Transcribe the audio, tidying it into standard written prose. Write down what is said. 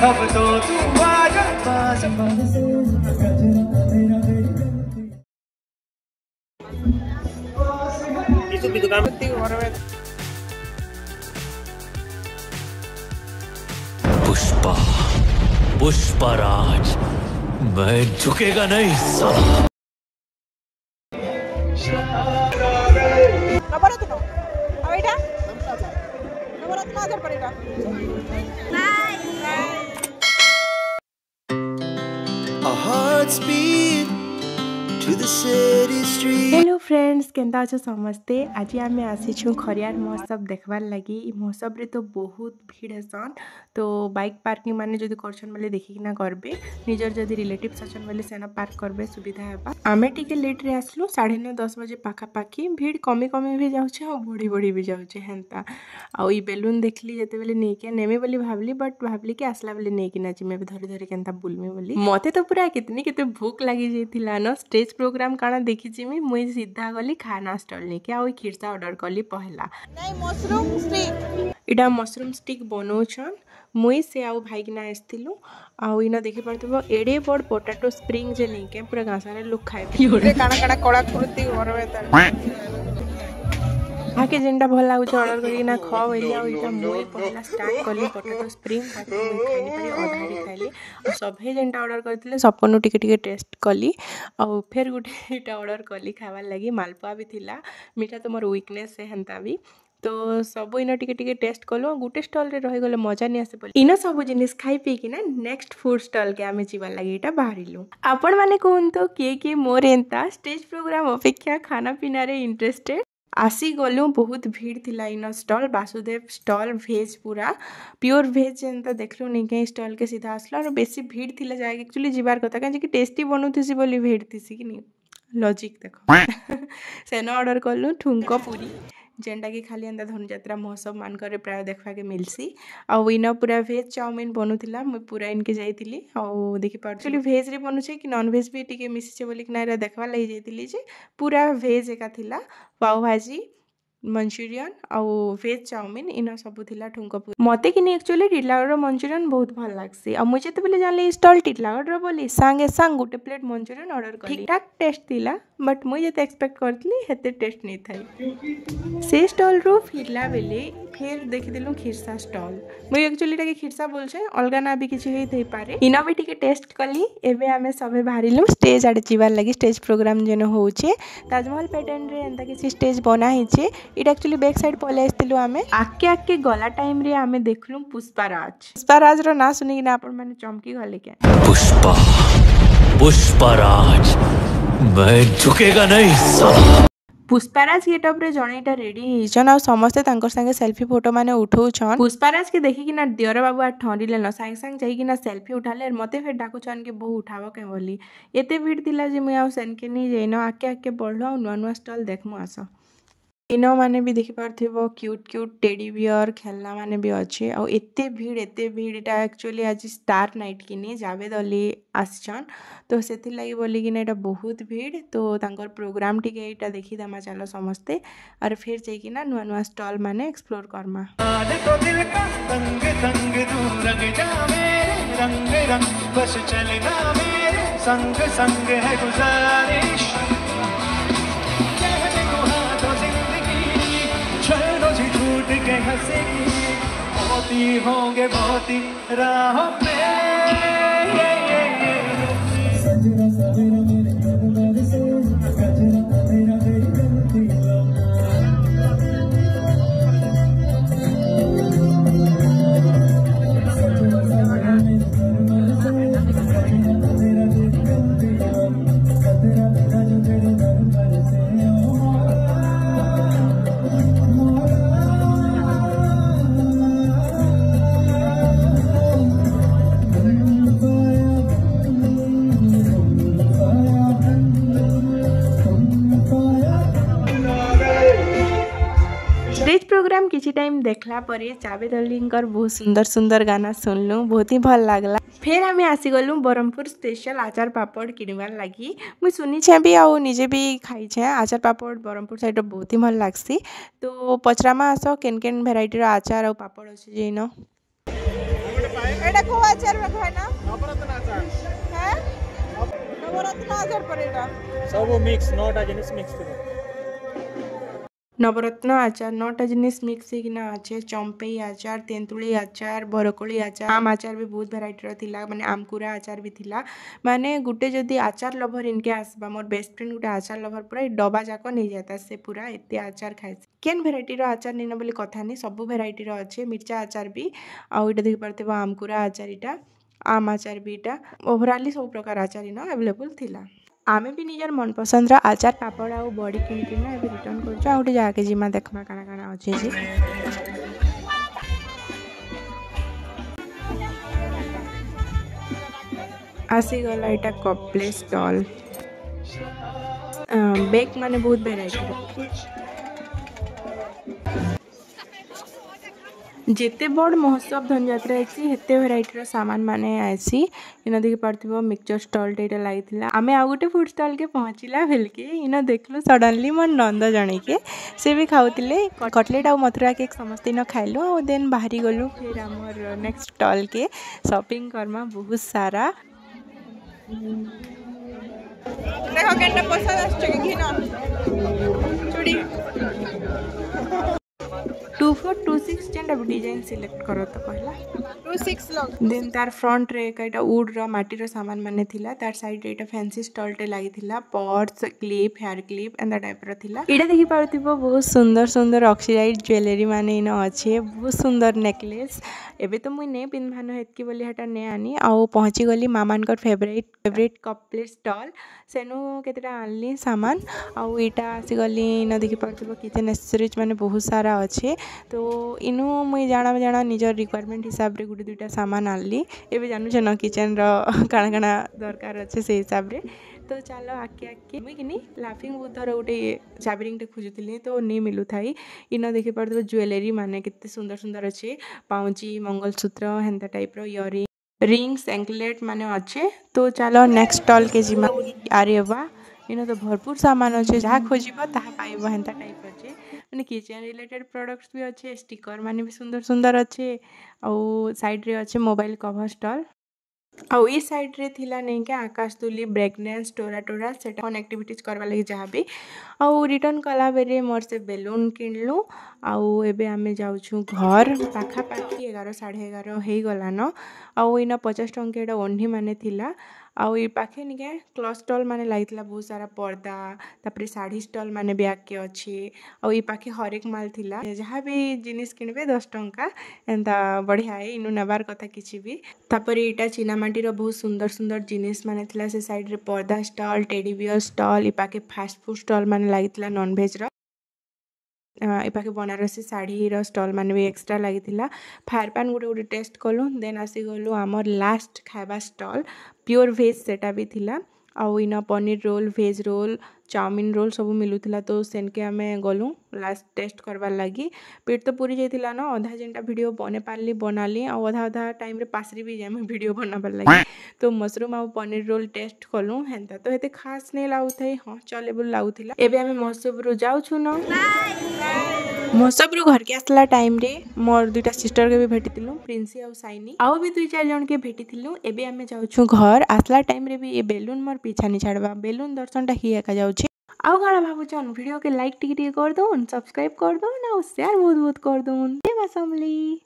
अब तो तू आजा पास पुष्पा पुष्पराज मैं झुकेगा नहीं साला। नवरत्न अवेटा नवरत्न आदर पड़ेगा Our hearts beat to the city street. Hello friends Kenta अच्छे समस्ते आज आम आसीछू खरियार महोत्सव देखबार लगी ई महोत्सव रे तो बहुत भीड़ हेसन तो बाइक पार्किंग माने जदि करछन बोले देखिकिना करबे निजर जदि रिलेटिव्स अछन बोले सेना पार्क करबे सुविधा हेबा आमे टिके लेट रे आसलु 9:30 बजे पाखा पाखी भीड़ कमी कमी भी जाउछे और बढ़ी बढ़ी भी जाउछे हेंता आ ई बेलून देखली जते बेले नेके नेमे बोली भाबली बट भाबली कि आसला बेले नेकी ना जिमे भी धरी धरी केंता बुलमी बोली मते तो पूरा कितनी केते भूख लागि जेथिला न स्टेज प्रोग्राम काना देखि जिमी मुई सीधा गली खाना स्टॉल लेके आ खिरसा ऑर्डर कली पहला नहीं मशरूम स्टिक इडा मशरूम स्टिक बनौछन मुई से आउ भाई किना आस्तिलु आउ इना देखि परतबो एडे बड़ पोटैटो स्प्रिंग जे नहीं के पूरा गासारे लोग खाए रे काना काना कड़ा कृति करबे त आके जेंडा भल लागु ऑर्डर करी ना खाओ बोली आ इटा मुई पहला स्टार्ट कली पोटैटो स्प्रिंग खाली पारी अधारी खाइली और सभे जेंडा ऑर्डर करथिले सबकोनु टिके टिके टेस्ट कली और फिर गुटे इटा ऑर्डर कली खावा लगी मालपुआ भी थिला मीठा तो मोर वीकनेस है हंता भी तो सब इन टिके टिके टेस्ट कलो गुटे स्टॉल रे रही गले मजा नहीं आसे बोली इन सब जिनिस खाई पी कि ना नेक्स्ट फूड स्टॉल के आमे जीवा लगी इटा बाहरिलु आपण माने कहंतो के मोर एंता स्टेज प्रोग्राम अपेक्षा खाना पीना रे इंटरेस्टेड आसी गलु बहुत भीड़ थिला इन स्टॉल वासुदेव स्टॉल भेज पूरा प्योर भेज जेंता देखलु नहीं कहीं स्टॉल के सीधा आसला और बेसी भीड़ थिला जाए एक्चुअली जीवार कथा कहीं कि टेस्टी बनउथिसी बोली भीड़ थिसी कि नहीं लॉजिक देखो सेन ऑर्डर कलु ठुंको पूरी जेंटा कि खाली एंता धनुजात्रा महोत्सव मानकर प्राय देखा के मिलसी आ इन पूरा भेज चाउमिन बनुला मुझे पूरा इनके जाइली आउ देखि पार एक्चुअली भेज रे बनुचे कि नॉन भेज भी टिके मिसिचे बोली कि ना देखवा लगी जाइली जे पूरा भेज एका थिला पाव भाजी मंचूरियन आउ भेज चाउमिन इन सब थिला ठुंको पूरी मते कि एक्चुअली टिटलागढ़ मंचूरियन बहुत भल लागसी आ मुझे तो बोले जानले स्टॉल टिटलागढ़ बोली सांगे सांग गोटे प्लेट मंचूरियन ऑर्डर कली ठीक ठाक टेस्ट थिला बट मुझे तो एक्सपेक्ट करथली हेते टेस्ट नहीं थाई से स्टॉल रो फिरला बेले फिर देखिदेलु खिरसा स्टॉल मुझे एक्चुअली टाके खिरसा बोलछे अलगा ना भी किछि हेई थई पारे इना भी टिके टेस्ट कली एबे आमे सबे बाहरिलु स्टेज आडे जीवार लगी स्टेज प्रोग्राम जेनो होउछे ताजमहल पैटर्न रे एंता किछि स्टेज बना हिचे इट एक्चुअली बैक साइड पले आस्तिलु आमे आके आके गला टाइम रे आमे देखलु पुष्पराज रो ना सुनी ना आपण माने चमकी गले के पुष्पा पुष्पराज मैं झुकेगा नहीं साला। पुष्पराज गेटअप रे जणेटा रेडी हिचन आ समस्त तांकर संगे सेल्फी फोटो माने उठौछन पुष्पराज के देखि कि ना दियर बाबू आ ठंडीले न सांग सांग जाई कि ना सेल्फी उठाले मते फेर डाकुचन के बहु उठाव के बोली एते भीड़ दिला जे मुई आ सेन के नी जेनो आके आके बढ़लो आ नुआ नुआ स्टॉल देखमु आसो इन माने भी देखि पारथिबो क्यूट क्यूट टेडी बियर खेलना माने भी अच्छे और एते भीड़ एटा एक्चुअली आज स्टार नाइट कि नहीं जावेद अली आसछन तो सेथि लागि बोली कि एटा बहुत भीड़ तो तांकर प्रोग्राम टिके एटा देखि दमा चलो समस्ते और फिर जाई कि ना नुआ नुआ स्टॉल माने एक्सप्लोर करमा तो दिल का तंग तंग तू रंग जा मेरे रंग रंग बस चलना मेरे संग संग है गुजारिश कहने को हाँ तो जिंदगी चलो जी छूट के हंसेगी होंगे बहुत ही राहों पे स्टेज प्रोग्राम किसी टाइम देखला परे जावेद अलींकर बहुत सुंदर सुंदर गाना सुनलु बहुत ही भल लागला फिर आम आसीगलु ब्रह्मपुर स्पेशल आचार पापड़ किणवार लगी मुझे सुनी भी आ निजे भी खाई आचार पापड़ ब्रह्मपुर साइड बहुत ही भल लागसी तो पचरामा आस केन केन भेराइटी आचार और पापड़ अच्छे जेन এটা কো আচার হয় না নবরত্ন আচার হ্যাঁ নবরত্ন আচার পরে এটা सब मिक्स 9टा जिनिस मिक्स करो नवरत्न आचार 9टा जिनिस मिक्स होकिना अच्छे चंपई आचार तेंतुली आचार बरकोली आचार आम आचार भी बहुत भेराइटर थिला माने आमकुरा आचार भी थिला माने गुटे जदी आचार लवर इनके आसबा मोर बेस्ट फ्रेंड गुटे आचार लवर पूरा डबा जाक नहीं जाता से पूरा एते आचार खाए केन भेराइटी रो आचार नहीं बोली कथा नहीं सब भेराइटी रो अच्छे मिर्चा आचार भी आउ इटा देख पारते आमकुरा आचार इटा आम आचार भी इटा ओवरऑली सब प्रकार आचार इना अवेलेबल थिला आमे भी निजर मनपसंद आचार पापड़ आउ बड़ी किणकिना ए रिटर्न कर गोटे जाके जिमा देखमा काना काना अच्छे जी आसीगला इटा कपले स्टॉल बेक माने बहुत भेराइटी जिते बड़ महोत्सव धनजात्रा आसी हेते भेराइटर सामान माने आसी इन देखि पारथिबो मिक्सचर स्टॉल टेटा लागिथिला आमे आ गुटे फूड स्टॉल के पहुँचला भेलके इन देखलु सडनली मन नंद जणे के से भी खाउतिले कटलेट आ मथुरा केक समस्त इन खाइलु आ देन बाहरी गलु फिर हमर नेक्स्ट स्टॉल के शॉपिंग करमा बहुत सारा देखो केनटा पसंद आछे कि ना चूड़ी 2426 जेंटा डिजाइन सिलेक्ट करो तो पहला 26 लग देन तार फ्रंट रे एटा वुड रो माटी रो सामान माने थिला तार साइड रे एटा फैंसी स्टॉल टे लागि थिला purse clip hair clip and type रो थिला एटा देखि पारथिबो बहुत सुंदर सुंदर ऑक्सीडाइज ज्वेलरी माने इन अच्छे बहुत सुंदर नेकलेस एबे तो मुई ने पिनभानो हेतकी बोली हटा ने आनी आ पहुंची गली मामानकर फेवरेट कप प्लेट स्टॉल सेनु केतेटा आनली सामान आ एटा आसी गली न देखि पारथिबो किचन एक्सेसरीज माने बहुत सारा अच्छे तो इनु मुई जाना निजर रिक्वायरमेंट हिसाब रे गुटे दुटा सामान आनली एबे जानू छ न किचन रो काना काना दरकार अच्छे से हिसाब रे तो चलो आके आके मुई किनी लाफिंग बुद्धर गोटे चाबरिंग टे खोजुଥିଲି तो नहीं मिलू थाई इन देखि पारथिबो ज्वेलरी माने केते सुंदर सुंदर अच्छे पाउची मंगलसूत्र हेंता टाइप रो इयरिंग रिंग्स एंकलेट माने अच्छे तो चलो नेक्स्ट स्टॉल के जिमा अरे वाह इन तो भरपूर सामान अच्छे जहाँ खोजब ता पाइब हेंता टाइप अच्छे मैंने किचन रिलेटेड प्रोडक्ट्स भी अच्छे स्टिकर माने भी सुंदर सुंदर अच्छे आउ साइड रे अच्छे मोबाइल कवर स्टॉल आउ ई साइड रे थिला नहीं के आकाश तुली ब्रेक डांस टोरा टोरा सेटा ऑन एक्टिविटीज करवा लगी जहाँ भी आउ रिटर्न कला बेरे मोर से बेलून किनलु आउ एबे आमे जाउछु घर पाखा पाखी 11 11:30 हे गलान आउ इना 50 टंका ओढ़ी माने थिला आउ ई पाखे निके क्लॉथ स्टॉल माने लागितला बहुत सारा पर्दा तापरे साड़ी स्टॉल माने भी आके अच्छे आउ ई पाखे हरेक माल थिला जहाँ भी जिनिस किनबे 10 टंका एंता बढ़िया है इनु नबार कथा किछि भी तापरे इटा चीनामाटी रो बहुत सुंदर सुंदर जिनिस माने थिला से साइड रे पर्दा स्टॉल टेडी बियर स्टॉल ई पाखे फास्ट फूड स्टॉल माने लागितला नॉन वेज रो ए पाखे बनारसी साड़ी रो स्टॉल माने भी एक्स्ट्रा लागितला फायर पैन गुटे टेस्ट कलु देन आसी गलु हमर लास्ट खाइबा स्टॉल प्योर वेज सेटा भी थिला आउ इन paneer roll veg roll chowmein roll सब मिलूला तो सेनके आम गलु लास्ट टेस्ट करवार लगी पेट तो पूरी जाइला न अधा जेनटा वीडियो बने पारली बनाली आ अधा अधा टाइम रे पासरी भी जाए वीडियो बनाबार लगी तो मशरूम आउ पनीर रोल टेस्ट कलु हेन्ता तो हेते खास नहीं लागुथाई हाँ चलेबल लागुथिला एबे आमे महोत्सव रु जाउछु न महोत्सव रु घर के आसला टाइम रे मोर दुटा सिस्टर के भी भेटिथिलु प्रिंसी आउ साइनी आउ भी 2-4 जन के भेटिथिलु एबे आमे जाउछु घर आसला टाइम रे भी ए बेलून मोर पीछा नहीं छाड़बा बेलून दर्शन टा ही एका जाउछि आउ गाना भाबुछन वीडियो के लाइक टिके कर दउन सब्सक्राइब कर दउन आउ शेयर बहुत बहुत कर दउन ए बसमली।